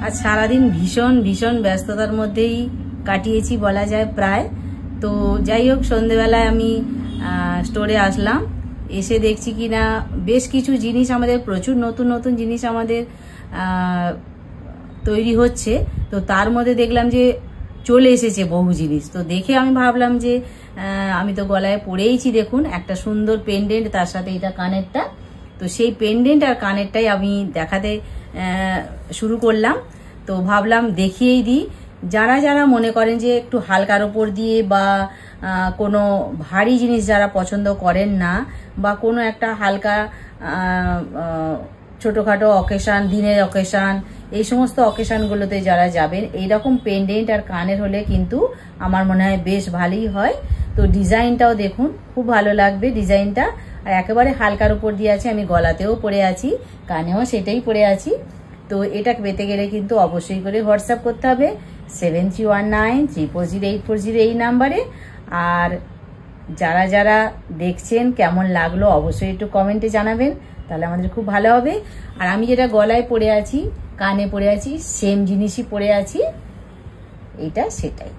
আজ সারাদিন ভীষণ ভীষণ ব্যস্ততার মধ্যেই কাটিয়েছি বলা যায় প্রায়। তো যাই হোক, সন্ধেবেলায় আমি স্টোরে আসলাম, এসে দেখছি কি না বেশ কিছু জিনিস আমাদের, প্রচুর নতুন নতুন জিনিস আমাদের তৈরি হচ্ছে। তো তার মধ্যে দেখলাম যে চলে এসেছে বহু জিনিস। তো দেখে আমি ভাবলাম যে আমি তো গলায় পরেইছি, দেখুন একটা সুন্দর পেন্ডেন্ট, তার সাথে এটা কানেরটা। তো সেই পেন্ডেন্ট আর কানেরটাই আমি দেখাতে শুরু করলাম। তো ভাবলাম দেখিয়েই দিই, যারা যারা মনে করেন যে একটু হালকার ওপর দিয়ে বা কোনো ভারী জিনিস যারা পছন্দ করেন না, বা কোনো একটা হালকা ছোটোখাটো অকেশান, দিনের অকেশান, এই সমস্ত অকেশানগুলোতে যারা যাবেন, এইরকম পেন্ডেন্ট আর কানের হলে কিন্তু আমার মনে হয় বেশ ভালোই হয়। তো ডিজাইনটাও দেখুন, খুব ভালো লাগবে ডিজাইনটা। আর একেবারে হালকার উপর দিয়ে আছে, আমি গলাতেও পরে আছি, কানেও সেটাই পরে আছি। তো এটা পেতে গেলে কিন্তু অবশ্যই করে হোয়াটসঅ্যাপ করতে হবে 7319340840 এই নাম্বারে। আর যারা যারা দেখছেন কেমন লাগলো অবশ্যই একটু কমেন্টে জানাবেন, তাহলে আমাদের খুব ভালো হবে। আর আমি যেটা গলায় পরে আছি, কানে পরে আছি, সেম জিনিসই পরে আছি, এইটা সেটাই।